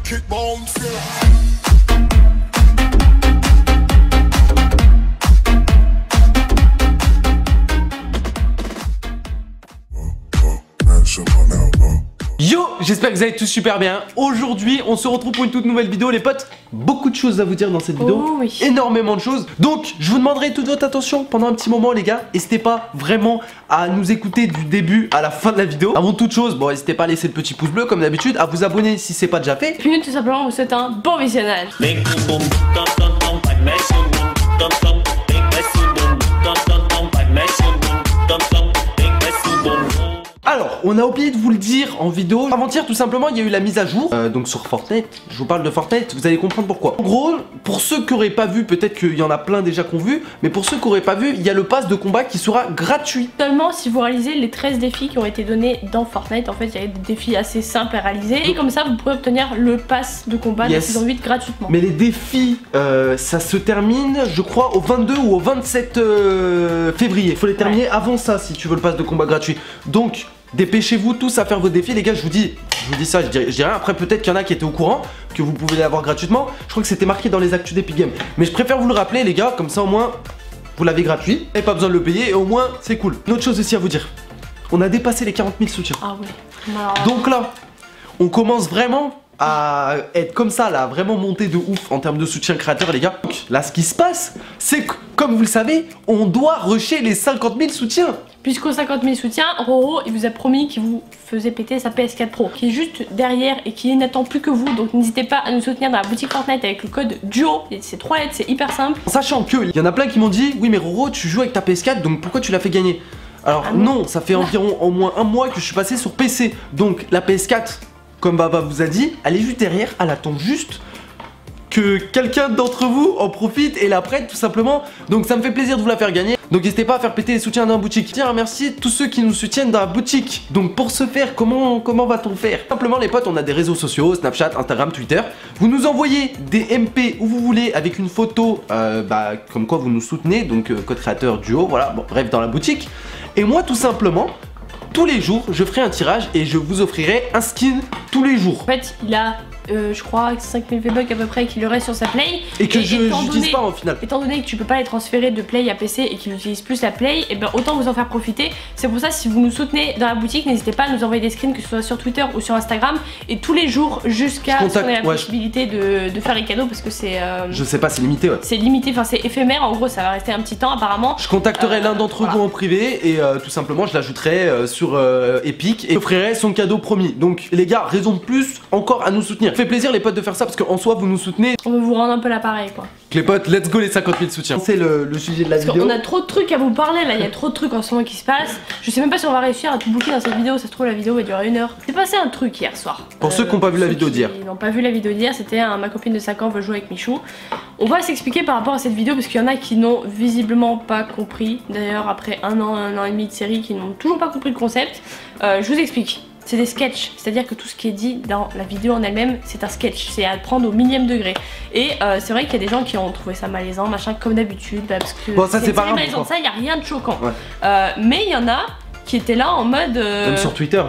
Yo, j'espère que vous allez tous super bien. Aujourd'hui, on se retrouve pour une toute nouvelle vidéo, les potes. Beaucoup de choses à vous dire dans cette vidéo. Oh oui. Énormément de choses. Donc, je vous demanderai toute votre attention pendant un petit moment, les gars. N'hésitez pas vraiment à nous écouter du début à la fin de la vidéo. Avant toute chose, bon, n'hésitez pas à laisser le petit pouce bleu comme d'habitude, à vous abonner si c'est pas déjà fait. Puis tout simplement, on vous souhaite un bon visionnage. Alors, on a oublié de vous le dire en vidéo. Avant-hier, tout simplement, il y a eu la mise à jour. Donc sur Fortnite, je vous parle de Fortnite, vous allez comprendre pourquoi. En gros, pour ceux qui n'auraient pas vu, peut-être qu'il y en a plein déjà qui ont vu, mais pour ceux qui n'auraient pas vu, il y a le pass de combat qui sera gratuit. Seulement si vous réalisez les 13 défis qui ont été donnés dans Fortnite. En fait, il y a des défis assez simples à réaliser. Et comme ça, vous pourrez obtenir le pass de combat de la saison 8 gratuitement. Mais les défis, ça se termine, je crois, au 22 ou au 27 février. Il faut les terminer avant ça si tu veux le pass de combat gratuit. Donc, dépêchez-vous tous à faire vos défis, les gars. Je vous dis ça, je dis rien. Après, peut-être qu'il y en a qui étaient au courant que vous pouvez l'avoir gratuitement. Je crois que c'était marqué dans les actus d'Epic Games. Mais je préfère vous le rappeler, les gars, comme ça au moins vous l'avez gratuit et pas besoin de le payer. Et au moins, c'est cool. Une autre chose aussi à vous dire, on a dépassé les 40 000 soutiens. Ah oui. Alors... Donc là, on commence vraiment à être comme ça, là, vraiment monté de ouf en termes de soutien créateur, les gars. Donc là, ce qui se passe, c'est que, comme vous le savez, on doit rusher les 50 000 soutiens. Puisqu'aux 50 000 soutiens, Roro, il vous a promis qu'il vous faisait péter sa PS4 Pro, qui est juste derrière et qui n'attend plus que vous. Donc n'hésitez pas à nous soutenir dans la boutique Fortnite avec le code DUO. C'est 3 lettres, c'est hyper simple. Sachant que, il y en a plein qui m'ont dit, oui mais Roro, tu joues avec ta PS4, donc pourquoi tu l'as fait gagner? Alors non, ça fait environ au moins un mois que je suis passé sur PC. Donc la PS4, comme Baba vous a dit, elle est juste derrière, elle attend juste que quelqu'un d'entre vous en profite et la prête tout simplement. Donc ça me fait plaisir de vous la faire gagner. Donc n'hésitez pas à faire péter les soutiens dans la boutique. Tiens, remercier tous ceux qui nous soutiennent dans la boutique. Donc pour ce faire, comment va-t-on faire? Simplement les potes, on a des réseaux sociaux, Snapchat, Instagram, Twitter. Vous nous envoyez des MP où vous voulez avec une photo comme quoi vous nous soutenez. Donc code créateur duo, voilà, bon, bref, dans la boutique. Et moi tout simplement, tous les jours, je ferai un tirage et je vous offrirai un skin tous les jours. En fait, il a, je crois, 5000 V-Bucks à peu près qu'il aurait sur sa Play. Et que je n'utilise pas au final. Étant donné que tu peux pas les transférer de Play à PC et qu'il utilise plus la Play, et ben autant vous en faire profiter. C'est pour ça, si vous nous soutenez dans la boutique, n'hésitez pas à nous envoyer des screens, que ce soit sur Twitter ou sur Instagram. Et tous les jours, jusqu'à ce qu'on ait la possibilité de faire les cadeaux, parce que c'est... je sais pas, c'est limité, ouais. C'est limité, enfin c'est éphémère, en gros ça va rester un petit temps apparemment. Je contacterai l'un d'entre vous en privé et tout simplement je l'ajouterai sur Epic et j'offrirai son cadeau promis. Donc les gars, raison de plus encore à nous soutenir. Ça fait plaisir les potes de faire ça parce qu'en soi vous nous soutenez. On veut vous rendre un peu l'appareil quoi. Les potes, let's go les 50 000 soutiens. C'est le sujet de la vidéo. On a trop de trucs à vous parler là, il y a trop de trucs en ce moment qui se passent. Je sais même pas si on va réussir à tout boucler dans cette vidéo, ça se trouve la vidéo va durer 1 heure. C'est passé un truc hier soir. Pour ceux qui n'ont pas vu la vidéo d'hier. Ils n'ont pas vu la vidéo d'hier, c'était ma copine de 5 ans veut jouer avec Michou. On va s'expliquer par rapport à cette vidéo parce qu'il y en a qui n'ont visiblement pas compris. D'ailleurs après un an et demi de série qui n'ont toujours pas compris le concept. Je vous explique. C'est des sketchs, c'est-à-dire que tout ce qui est dit dans la vidéo en elle-même, c'est un sketch, c'est à prendre au millième degré. Et c'est vrai qu'il y a des gens qui ont trouvé ça malaisant, machin, comme d'habitude, parce que bon, ça c'est pas grave. Malaisant, ça, il n'y a rien de choquant. Ouais. Mais il y en a qui étaient là en mode... Même sur Twitter.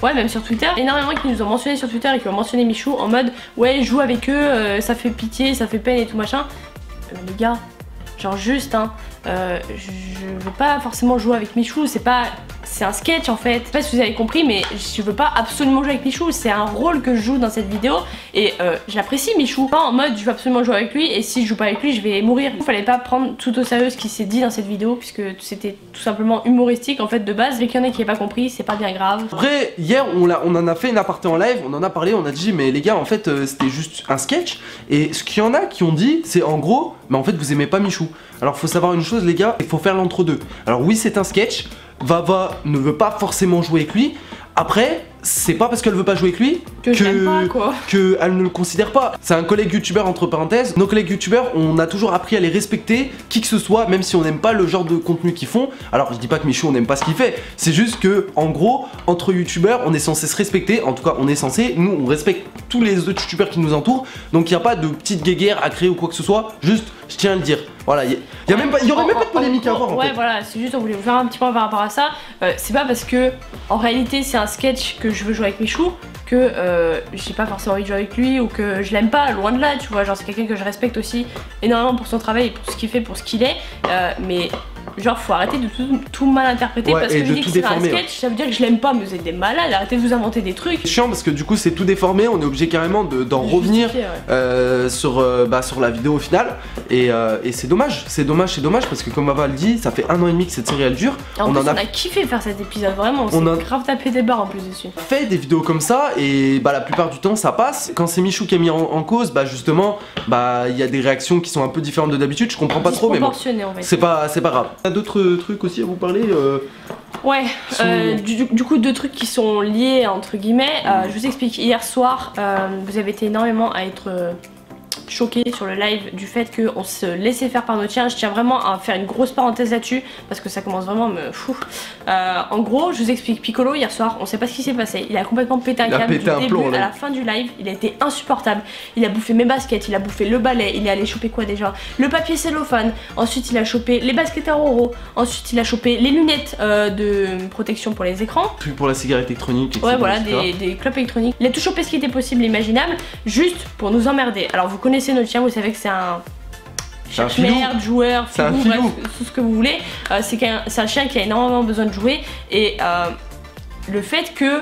Ouais, même sur Twitter, énormément qui nous ont mentionné sur Twitter et qui ont mentionné Michou en mode ouais, joue avec eux, ça fait pitié, ça fait peine et tout machin. Les gars, genre juste, hein, je veux pas forcément jouer avec Michou, c'est un sketch en fait. Je sais pas si vous avez compris, mais je veux pas absolument jouer avec Michou, c'est un rôle que je joue dans cette vidéo et je l'apprécie Michou. Pas en mode je veux absolument jouer avec lui et si je joue pas avec lui je vais mourir. Il fallait pas prendre tout au sérieux ce qui s'est dit dans cette vidéo puisque c'était tout simplement humoristique en fait de base. Et qu'il y en a qui n'aient pas compris, c'est pas bien grave. Après hier on en a fait une aparté en live, on en a parlé, on a dit mais les gars en fait c'était juste un sketch. Et ce qu'il y en a qui ont dit c'est en gros mais en fait vous aimez pas Michou. Alors faut savoir une chose les gars, il faut faire l'entre-deux. Alors oui c'est un sketch, Vava ne veut pas forcément jouer avec lui. Après, c'est pas parce qu'elle veut pas jouer avec lui qu'elle ne le considère pas. C'est un collègue youtubeur entre parenthèses. Nos collègues youtubeurs, on a toujours appris à les respecter, qui que ce soit, même si on n'aime pas le genre de contenu qu'ils font. Alors je dis pas que Michou on n'aime pas ce qu'il fait, c'est juste que en gros, entre youtubeurs, on est censé se respecter. En tout cas, on est censé, nous on respecte tous les autres youtubeurs qui nous entourent. Donc il n'y a pas de petite guéguerre à créer ou quoi que ce soit. Juste, je tiens à le dire. Voilà, il y aurait même pas de polémique à avoir en fait. Ouais, voilà, c'est juste on voulait vous faire un petit point par rapport à ça. C'est pas parce que en réalité c'est un sketch que je veux jouer avec Michou que j'ai pas forcément envie de jouer avec lui ou que je l'aime pas, loin de là, tu vois. Genre c'est quelqu'un que je respecte aussi énormément pour son travail et pour ce qu'il fait, pour ce qu'il est, mais genre faut arrêter de tout mal interpréter parce que je dis que c'est un sketch, ça veut dire que je l'aime pas, mais vous êtes des malades, arrêtez de vous inventer des trucs. C'est chiant parce que du coup c'est tout déformé, on est obligé carrément d'en revenir sur la vidéo finale et c'est dommage, parce que comme Ava le dit, ça fait 1 an et demi que cette série elle dure. En plus, on a kiffé faire cet épisode, vraiment, on s'est grave tapé des barres en plus dessus. On fait des vidéos comme ça et la plupart du temps ça passe. Quand c'est Michou qui est mis en cause, justement, il y a des réactions qui sont un peu différentes de d'habitude, je comprends pas trop, mais bon, c'est pas grave. Il y a d'autres trucs aussi à vous parler Ouais, du coup 2 trucs qui sont liés entre guillemets. Je vous explique, hier soir vous avez été énormément à être choqué sur le live du fait qu'on se laissait faire par nos chiens. Je tiens vraiment à faire une grosse parenthèse là-dessus parce que ça commence vraiment à me fou. En gros, je vous explique, Piccolo hier soir, on sait pas ce qui s'est passé. Il a complètement pété un câble du début à la fin du live. Il a été insupportable. Il a bouffé mes baskets, il a bouffé le balai, il est allé choper quoi déjà? Le papier cellophane. Ensuite, il a chopé les baskets à Roro. Ensuite, il a chopé les lunettes de protection pour les écrans. Puis pour la cigarette électronique, etc. Ouais, voilà, des clopes électroniques. Il a tout chopé ce qui était possible, imaginable, juste pour nous emmerder. Alors, vous connaissez notre chien, vous savez que c'est un merde, joueur, filou, bref, tout ce que vous voulez. C'est un chien qui a énormément besoin de jouer et le fait que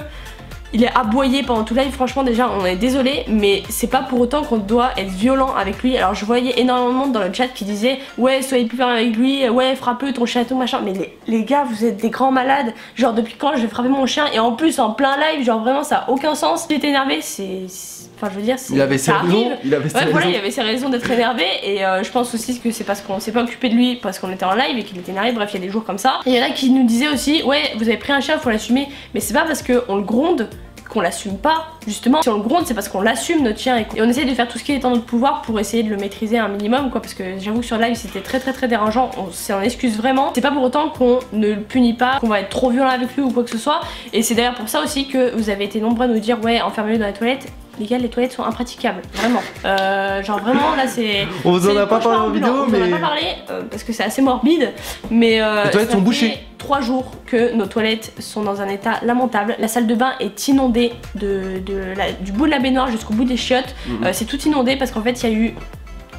il est aboyé pendant tout live, franchement déjà on est désolé, mais c'est pas pour autant qu'on doit être violent avec lui. Alors je voyais énormément de monde dans le chat qui disait ouais soyez plus ferme avec lui, ouais frappe-le ton chien tout machin, mais les gars vous êtes des grands malades, genre depuis quand je vais frapper mon chien et en plus en plein live, genre vraiment ça a aucun sens. Il est énervé, enfin je veux dire, il avait ses raisons, il avait ses raisons d'être énervé et je pense aussi que c'est parce qu'on s'est pas occupé de lui parce qu'on était en live et qu'il était énervé, bref il y a des jours comme ça. Et il y en a qui nous disaient aussi ouais vous avez pris un chien, faut l'assumer, mais c'est pas parce qu'on le gronde qu'on l'assume pas, justement. Si on le gronde c'est parce qu'on l'assume notre chien et on essaie de faire tout ce qui est en notre pouvoir pour essayer de le maîtriser un minimum quoi, parce que j'avoue que sur live c'était très dérangeant, on s'en excuse vraiment. C'est pas pour autant qu'on ne le punit pas, qu'on va être trop violent avec lui ou quoi que ce soit, et c'est d'ailleurs pour ça aussi que vous avez été nombreux à nous dire ouais enfermez-le dans les toilettes. Les gars, les toilettes sont impraticables, vraiment. Genre vraiment là c'est... On vous en a pas parlé en vidéo, mais... On en a pas parlé parce que c'est assez morbide, mais les toilettes sont bouchées. 3 jours que nos toilettes sont dans un état lamentable. La salle de bain est inondée du bout de la baignoire jusqu'au bout des chiottes. C'est tout inondé parce qu'en fait il y a eu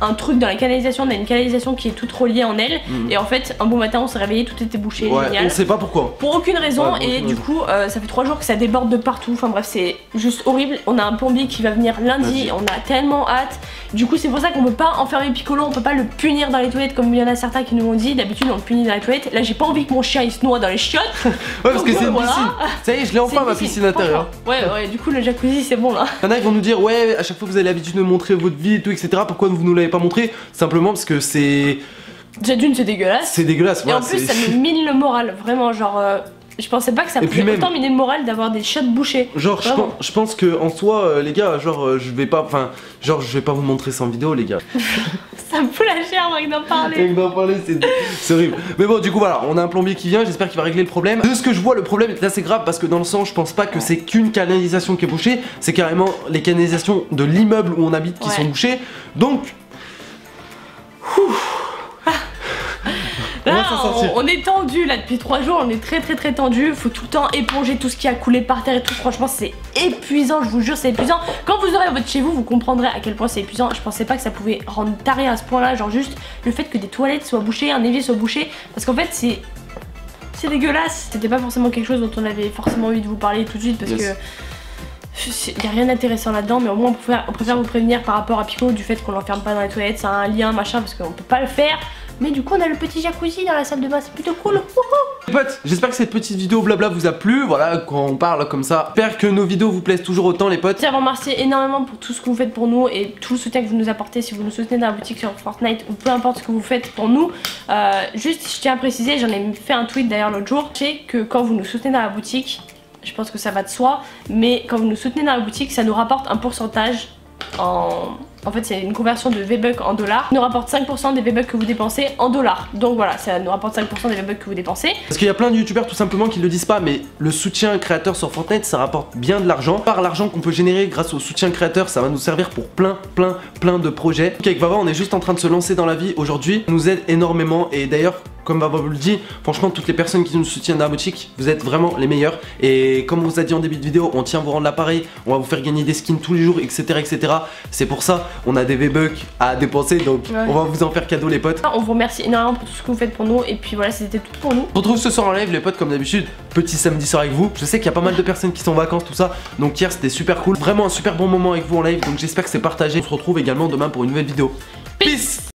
un truc dans la canalisation, on a une canalisation qui est toute reliée en elle et en fait un bon matin on s'est réveillé, tout était bouché, génial. On sait pas pourquoi. Pour aucune raison et du coup ça fait 3 jours que ça déborde de partout, enfin bref c'est juste horrible. On a un plombier qui va venir lundi, on a tellement hâte. Du coup c'est pour ça qu'on peut pas enfermer Piccolo, on peut pas le punir dans les toilettes comme il y en a certains qui nous l'ont dit. D'habitude on le punit dans les toilettes, là j'ai pas envie que mon chien il se noie dans les chiottes. Ouais parce que c'est une piscine. Ça y est je l'ai enfin ma piscine intérieure. Ouais du coup le jacuzzi c'est bon là. Il y en a qui vont nous dire ouais à chaque fois vous avez l'habitude de montrer votre vie et tout etc, pourquoi vous nous l'avez pas montré? Simplement parce que c'est... Déjà d'une c'est dégueulasse. C'est dégueulasse, et en plus ça me mine le moral, vraiment genre... Je pensais pas que ça pouvait autant miner le moral d'avoir des chiottes bouchées. Genre je pense que en soi les gars genre je vais pas vous montrer ça en vidéo les gars. Ça me fout la chair rien que d'en parler. Rien que d'en parler c'est horrible. Mais bon du coup voilà on a un plombier qui vient, j'espère qu'il va régler le problème. De ce que je vois le problème est assez grave parce que dans le sens je pense pas que c'est qu'une canalisation qui est bouchée, c'est carrément les canalisations de l'immeuble où on habite qui sont bouchées. Donc là, on est tendu là depuis 3 jours, on est très tendu, faut tout le temps éponger tout ce qui a coulé par terre et tout, franchement c'est épuisant, je vous jure c'est épuisant. Quand vous aurez votre chez vous, vous comprendrez à quel point c'est épuisant. Je pensais pas que ça pouvait rendre taré à ce point là, genre juste le fait que des toilettes soient bouchées, un évier soit bouché, parce qu'en fait c'est dégueulasse. C'était pas forcément quelque chose dont on avait forcément envie de vous parler tout de suite parce que y a rien d'intéressant là-dedans, mais au moins on préfère vous prévenir par rapport à Pico du fait qu'on l'enferme pas dans les toilettes, c'est un lien machin parce qu'on peut pas le faire. Mais du coup on a le petit jacuzzi dans la salle de bain, c'est plutôt cool. Les potes, j'espère que cette petite vidéo blabla vous a plu, voilà, quand on parle comme ça. J'espère que nos vidéos vous plaisent toujours autant les potes. Je tiens à vous remercier énormément pour tout ce que vous faites pour nous et tout le soutien que vous nous apportez si vous nous soutenez dans la boutique sur Fortnite ou peu importe ce que vous faites pour nous. Juste je tiens à préciser, j'en ai fait un tweet d'ailleurs l'autre jour, c'est que quand vous nous soutenez dans la boutique, je pense que ça va de soi, mais quand vous nous soutenez dans la boutique, ça nous rapporte un pourcentage en fait c'est une conversion de V-Bucks en dollars. Ça nous rapporte 5% des V-Bucks que vous dépensez en dollars. Donc voilà, ça nous rapporte 5% des V-Bucks que vous dépensez. Parce qu'il y a plein de youtubeurs tout simplement qui le disent pas, mais le soutien créateur sur Fortnite ça rapporte bien de l'argent. Par l'argent qu'on peut générer grâce au soutien créateur, ça va nous servir pour plein de projets. Donc avec Vava on est juste en train de se lancer dans la vie aujourd'hui, ça nous aide énormément et d'ailleurs comme Baba vous le dit, franchement toutes les personnes qui nous soutiennent dans la boutique, vous êtes vraiment les meilleurs. Et comme on vous a dit en début de vidéo, on tient à vous rendre l'appareil, on va vous faire gagner des skins tous les jours, etc. etc. C'est pour ça, on a des V-Bucks à dépenser, donc on va vous en faire cadeau les potes. On vous remercie énormément pour tout ce que vous faites pour nous. Et puis voilà, c'était tout pour nous. On se retrouve ce soir en live les potes comme d'habitude, petit samedi soir avec vous. Je sais qu'il y a pas mal de personnes qui sont en vacances, tout ça. Donc hier c'était super cool, vraiment un super bon moment avec vous en live. Donc j'espère que c'est partagé. On se retrouve également demain pour une nouvelle vidéo. Peace.